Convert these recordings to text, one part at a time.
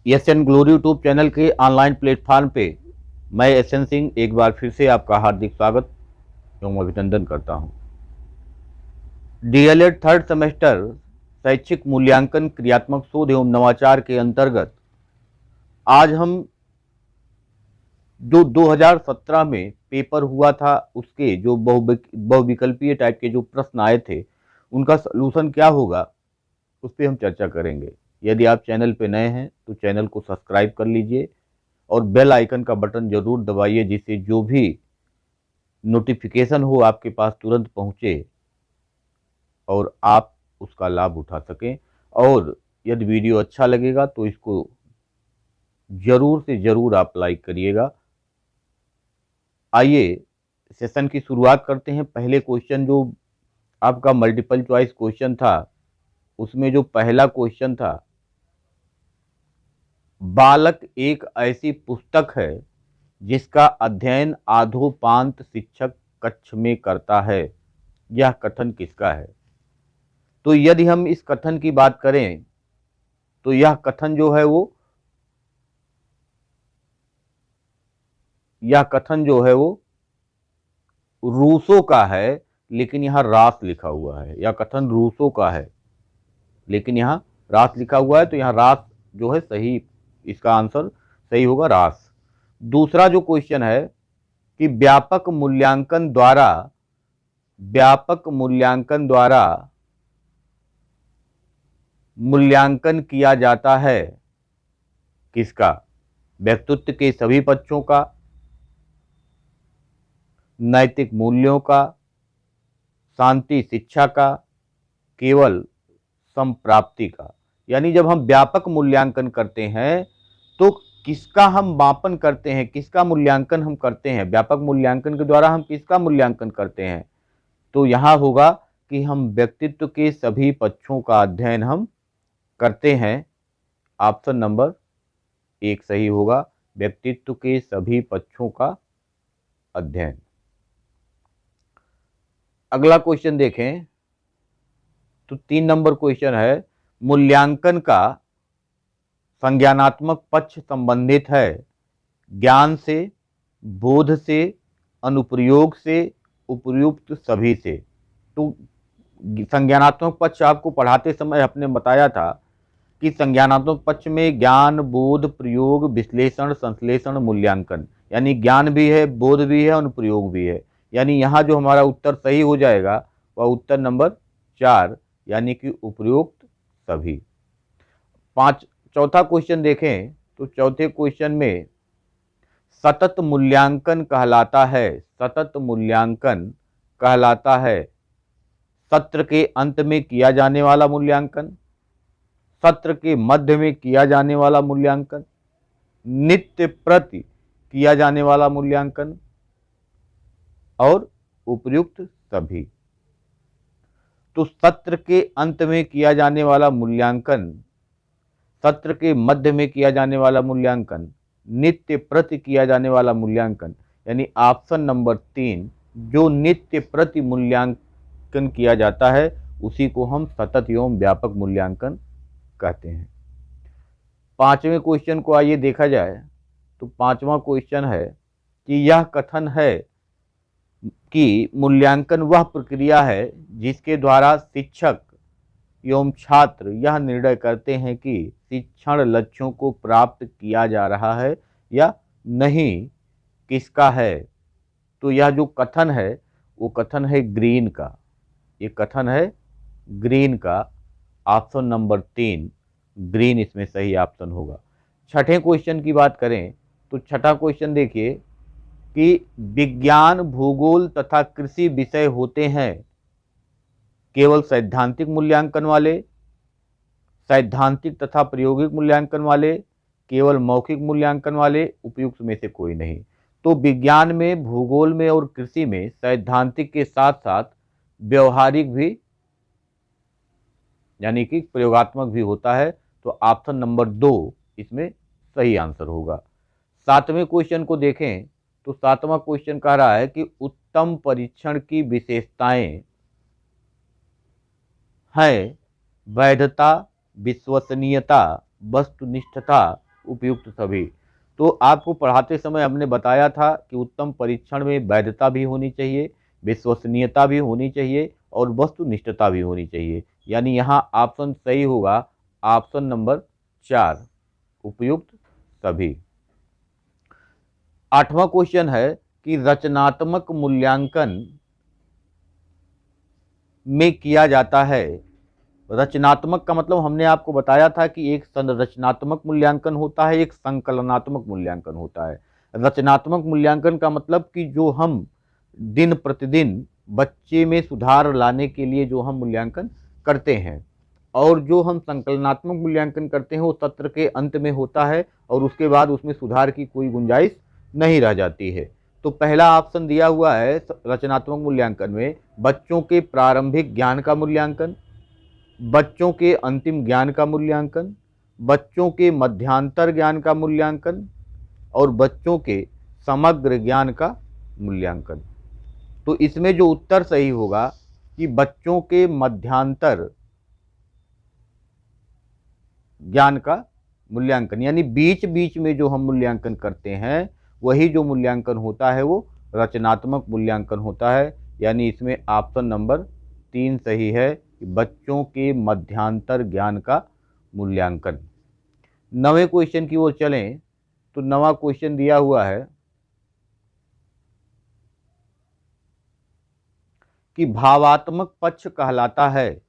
SN glory YouTube channel के online platform पे मैं एसएन सिंह एक बार फिर से आपका हार्दिक स्वागत एवं अभिनंदन करता हूं। डीएलएड थर्ड सेमेस्टर शैक्षिक मूल्यांकन क्रियात्मक शोध एवं नवाचार के अंतर्गत आज हम जो 2017 में पेपर हुआ था उसके जो बहुविकल्पीय टाइप के जो प्रश्न आए थे उनका सलूशन क्या होगा उस पर हम चर्चा करेंगे। यदि आप चैनल पे नए हैं तो चैनल को सब्सक्राइब कर लीजिए और बेल आइकन का बटन जरूर दबाइए, जिससे जो भी नोटिफिकेशन हो आपके पास तुरंत पहुंचे और आप उसका लाभ उठा सकें। और यदि वीडियो अच्छा लगेगा तो इसको जरूर से जरूर आप लाइक करिएगा। आइए सेशन की शुरुआत करते हैं। पहले क्वेश्चन जो आपका मल्टीपल चॉइस क्वेश्चन था उसमें जो पहला क्वेश्चन था, बालक एक ऐसी पुस्तक है जिसका अध्ययन आधोपांत शिक्षक कक्ष में करता है, यह कथन किसका है? तो यदि हम इस कथन की बात करें तो यह कथन जो है वो रूसो का है, लेकिन यहां रास लिखा हुआ है। यह कथन रूसो का है लेकिन यहां रास लिखा हुआ है, तो यहां रास जो है सही, इसका आंसर सही होगा रास। दूसरा जो क्वेश्चन है कि व्यापक मूल्यांकन किया जाता है किसका? व्यक्तित्व के सभी पक्षों का, नैतिक मूल्यों का, शांति शिक्षा का, केवल संप्राप्ति का। यानी जब हम व्यापक मूल्यांकन करते हैं तो किसका हम मापन करते हैं, किसका मूल्यांकन हम करते हैं? व्यापक मूल्यांकन के द्वारा हम किसका मूल्यांकन करते हैं? तो यहां होगा कि हम व्यक्तित्व के सभी पक्षों का अध्ययन हम करते हैं। ऑप्शन नंबर 1 सही होगा, व्यक्तित्व के सभी पक्षों का अध्ययन। अगला क्वेश्चन देखें तो 3 नंबर क्वेश्चन है, मूल्यांकन का संज्ञानात्मक पक्ष संबंधित है ज्ञान से, बोध से, अनुप्रयोग से, उपयुक्त सभी से। तो संज्ञानात्मक पक्ष आपको पढ़ाते समय आपने बताया था कि संज्ञानात्मक पक्ष में ज्ञान, बोध, प्रयोग, विश्लेषण, संश्लेषण, मूल्यांकन, यानी ज्ञान भी है, बोध भी है, अनुप्रयोग भी है। यानी यहाँ जो हमारा उत्तर सही हो जाएगा वह उत्तर नंबर 4, यानी कि उपयुक्त सभी। चौथा क्वेश्चन देखें तो चौथे क्वेश्चन में सतत मूल्यांकन कहलाता है, सतत मूल्यांकन कहलाता है सत्र के अंत में किया जाने वाला मूल्यांकन, सत्र के मध्य में किया जाने वाला मूल्यांकन, नित्य प्रति किया जाने वाला मूल्यांकन और उपयुक्त सभी। तो सत्र के अंत में किया जाने वाला मूल्यांकन, सत्र के मध्य में किया जाने वाला मूल्यांकन, नित्य प्रति किया जाने वाला मूल्यांकन, यानी ऑप्शन नंबर 3 जो नित्य प्रति मूल्यांकन किया जाता है उसी को हम सतत एवं व्यापक मूल्यांकन कहते हैं। पांचवें क्वेश्चन को आइए देखा जाए तो पांचवा क्वेश्चन है कि यह कथन है कि मूल्यांकन वह प्रक्रिया है जिसके द्वारा शिक्षक एवं छात्र यह निर्णय करते हैं कि शिक्षण लक्ष्यों को प्राप्त किया जा रहा है या नहीं, किसका है? तो यह जो कथन है वो कथन है ग्रीन का, ये कथन है ग्रीन का। ऑप्शन नंबर 3 ग्रीन इसमें सही ऑप्शन होगा। छठे क्वेश्चन की बात करें तो छठा क्वेश्चन देखिए कि विज्ञान, भूगोल तथा कृषि विषय होते हैं केवल सैद्धांतिक मूल्यांकन वाले, सैद्धांतिक तथा प्रायोगिक मूल्यांकन वाले, केवल मौखिक मूल्यांकन वाले, उपयुक्त में से कोई नहीं। तो विज्ञान में, भूगोल में और कृषि में सैद्धांतिक के साथ साथ व्यवहारिक भी यानी कि प्रयोगात्मक भी होता है। तो ऑप्शन नंबर 2 इसमें सही आंसर होगा। सातवें क्वेश्चन को देखें तो सातवां क्वेश्चन कह रहा है कि उत्तम परीक्षण की विशेषताएं हैं वैधता, विश्वसनीयता, वस्तुनिष्ठता उपयुक्त सभी। तो आपको पढ़ाते समय हमने बताया था कि उत्तम परीक्षण में वैधता भी होनी चाहिए, विश्वसनीयता भी होनी चाहिए और वस्तुनिष्ठता भी होनी चाहिए। यानी यहाँ ऑप्शन सही होगा ऑप्शन नंबर 4, उपयुक्त सभी। 8वां क्वेश्चन है कि रचनात्मक मूल्यांकन में किया जाता है। रचनात्मक का मतलब हमने आपको बताया था कि एक संरचनात्मक मूल्यांकन होता है, एक संकलनात्मक मूल्यांकन होता है। रचनात्मक मूल्यांकन का मतलब कि जो हम दिन प्रतिदिन बच्चे में सुधार लाने के लिए जो हम मूल्यांकन करते हैं, और जो हम संकलनात्मक मूल्यांकन करते हैं वो सत्र के अंत में होता है और उसके बाद उसमें सुधार की कोई गुंजाइश नहीं रह जाती है। तो पहला ऑप्शन दिया हुआ है रचनात्मक मूल्यांकन में बच्चों के प्रारंभिक ज्ञान का मूल्यांकन, बच्चों के अंतिम ज्ञान का मूल्यांकन, बच्चों के मध्यांतर ज्ञान का मूल्यांकन और बच्चों के समग्र ज्ञान का मूल्यांकन। तो इसमें जो उत्तर सही होगा कि बच्चों के मध्यांतर ज्ञान का मूल्यांकन, यानी बीच बीच में जो हम मूल्यांकन करते हैं वही जो मूल्यांकन होता है वो रचनात्मक मूल्यांकन होता है। यानी इसमें ऑप्शन नंबर 3 सही है कि बच्चों के मध्यांतर ज्ञान का मूल्यांकन। 9वें क्वेश्चन की ओर चलें तो 9वां क्वेश्चन दिया हुआ है कि भावात्मक पक्ष कहलाता है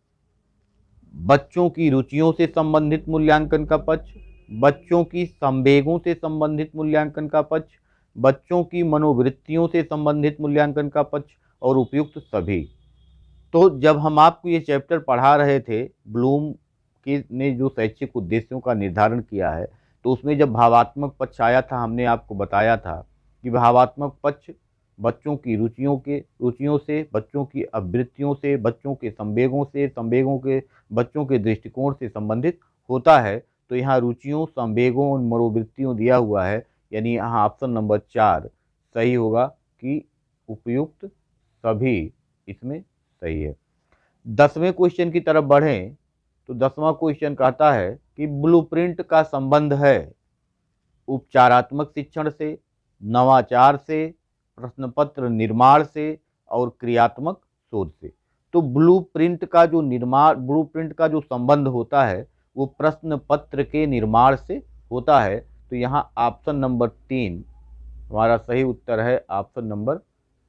बच्चों की रुचियों से संबंधित मूल्यांकन का पक्ष, बच्चों की संवेगों से संबंधित मूल्यांकन का पक्ष, बच्चों की मनोवृत्तियों से संबंधित मूल्यांकन का पक्ष और उपयुक्त सभी। तो जब हम आपको ये चैप्टर पढ़ा रहे थे, ब्लूम के ने जो शैक्षिक उद्देश्यों का निर्धारण किया है, तो उसमें जब भावात्मक पक्ष आया था हमने आपको बताया था कि भावात्मक पक्ष बच्चों की रुचियों से, बच्चों की आवृत्तियों से, बच्चों के संवेगों के बच्चों के दृष्टिकोण से संबंधित होता है। तो यहाँ रुचियों, संवेगों और मनोवृत्तियों दिया हुआ है, यानी यहाँ ऑप्शन नंबर 4 सही होगा कि उपयुक्त सभी इसमें सही है। 10वें क्वेश्चन की तरफ बढ़ें तो 10वां क्वेश्चन कहता है कि ब्लूप्रिंट का संबंध है उपचारात्मक शिक्षण से, नवाचार से, प्रश्नपत्र निर्माण से और क्रियात्मक शोध से। तो ब्लूप्रिंट का जो संबंध होता है वो प्रश्न पत्र के निर्माण से होता है। तो यहाँ ऑप्शन नंबर 3 हमारा सही उत्तर है, ऑप्शन नंबर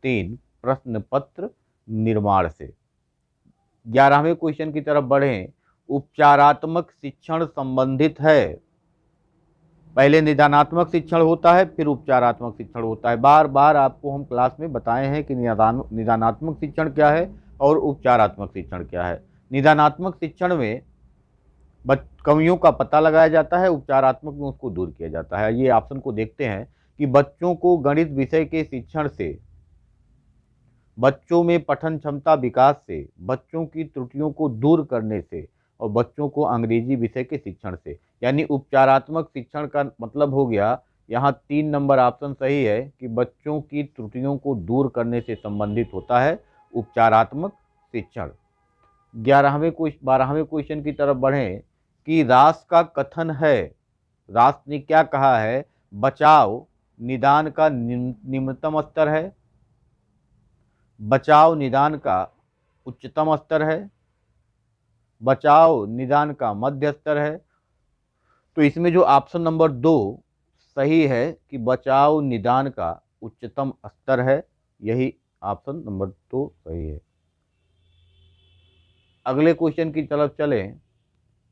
3 प्रश्न पत्र निर्माण से। 11वें क्वेश्चन की तरफ बढ़ें, उपचारात्मक शिक्षण संबंधित है, पहले निदानात्मक शिक्षण होता है फिर उपचारात्मक शिक्षण होता है। बार बार आपको हम क्लास में बताए हैं कि निदानात्मक शिक्षण क्या है और उपचारात्मक शिक्षण क्या है। निदानात्मक शिक्षण में कमियों का पता लगाया जाता है, उपचारात्मक में उसको दूर किया जाता है। ये ऑप्शन को देखते हैं कि बच्चों को गणित विषय के शिक्षण से, बच्चों में पठन क्षमता विकास से, बच्चों की त्रुटियों को दूर करने से और बच्चों को अंग्रेजी विषय के शिक्षण से। यानी उपचारात्मक शिक्षण का मतलब हो गया, यहाँ 3 नंबर ऑप्शन सही है कि बच्चों की त्रुटियों को दूर करने से संबंधित होता है उपचारात्मक शिक्षण। 12वें क्वेश्चन की तरफ बढ़ें कि रास का कथन है, रास ने क्या कहा है, बचाव निदान का निम्नतम स्तर है, बचाव निदान का उच्चतम स्तर है, बचाव निदान का मध्य स्तर है। तो इसमें जो ऑप्शन नंबर 2 सही है कि बचाव निदान का उच्चतम स्तर है, यही ऑप्शन नंबर 2 सही है। अगले क्वेश्चन की तरफ चलें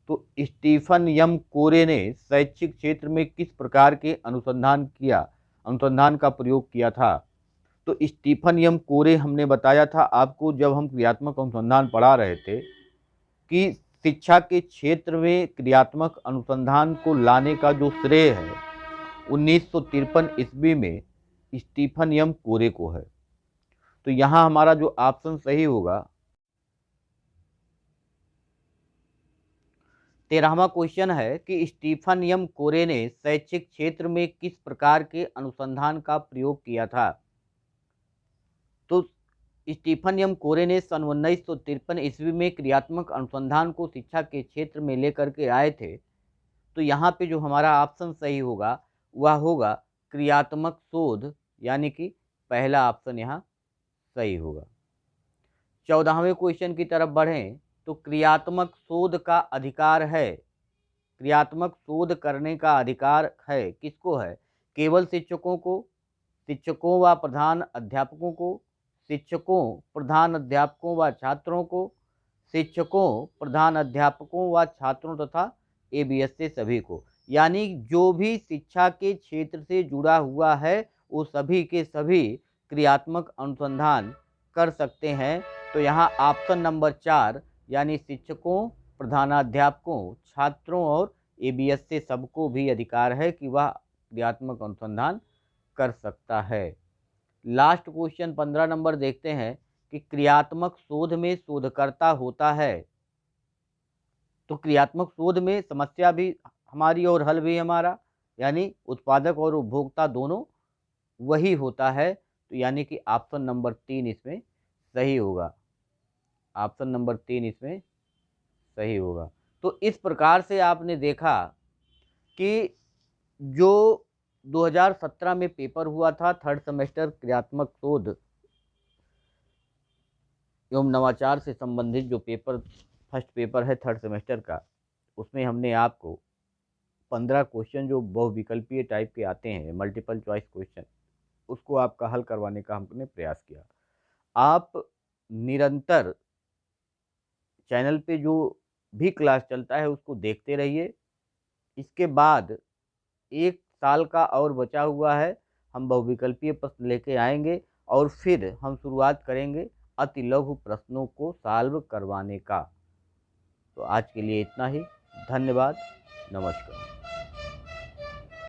तो स्टीफन यम कोरे ने शैक्षिक क्षेत्र में किस प्रकार के अनुसंधान का प्रयोग किया था। तो स्टीफन यम कोरे हमने बताया था आपको जब हम क्रियात्मक अनुसंधान पढ़ा रहे थे कि शिक्षा के क्षेत्र में क्रियात्मक अनुसंधान को लाने का जो श्रेय है 1953 ईस्वी में स्टीफन यम कोरे को है। तो यहाँ हमारा जो ऑप्शन सही होगा, 13वां क्वेश्चन है कि स्टीफन यम कोरे ने शैक्षिक क्षेत्र में किस प्रकार के अनुसंधान का प्रयोग किया था। तो स्टीफन यम कोरे ने सन 1953 ईस्वी में क्रियात्मक अनुसंधान को शिक्षा के क्षेत्र में लेकर के आए थे। तो यहाँ पे जो हमारा ऑप्शन सही होगा वह होगा क्रियात्मक शोध, यानी कि पहला ऑप्शन यहाँ सही होगा। 14वें क्वेश्चन की तरफ बढ़ें तो क्रियात्मक शोध का अधिकार है, क्रियात्मक शोध करने का अधिकार है किसको है? केवल शिक्षकों को, शिक्षकों व प्रधान अध्यापकों को, शिक्षकों प्रधान अध्यापकों व छात्रों को, शिक्षकों प्रधान अध्यापकों व छात्रों तथा एबीएस से सभी को। यानी जो भी शिक्षा के क्षेत्र से जुड़ा हुआ है वो सभी के सभी क्रियात्मक अनुसंधान कर सकते हैं। तो यहाँ ऑप्शन नंबर 4 यानी शिक्षकों, प्रधानाध्यापकों, छात्रों और एबीएस से सबको भी अधिकार है कि वह क्रियात्मक अनुसंधान कर सकता है। लास्ट क्वेश्चन 15 नंबर देखते हैं कि क्रियात्मक शोध में शोधकर्ता होता है। तो क्रियात्मक शोध में समस्या भी हमारी और हल भी हमारा, यानी उत्पादक और उपभोक्ता दोनों वही होता है। तो यानी कि ऑप्शन नंबर 3 इसमें सही होगा, ऑप्शन नंबर 3 इसमें सही होगा। तो इस प्रकार से आपने देखा कि जो 2017 में पेपर हुआ था थर्ड सेमेस्टर क्रियात्मक शोध एवं नवाचार से संबंधित जो पेपर फर्स्ट पेपर है थर्ड सेमेस्टर का, उसमें हमने आपको 15 क्वेश्चन जो बहुविकल्पीय टाइप के आते हैं, मल्टीपल चॉइस क्वेश्चन, उसको आपका हल करवाने का हमने प्रयास किया। आप निरंतर चैनल पे जो भी क्लास चलता है उसको देखते रहिए। इसके बाद 1 साल का और बचा हुआ है, हम बहुविकल्पीय प्रश्न लेके आएंगे और फिर हम शुरुआत करेंगे अति लघु प्रश्नों को सॉल्व करवाने का। तो आज के लिए इतना ही, धन्यवाद, नमस्कार।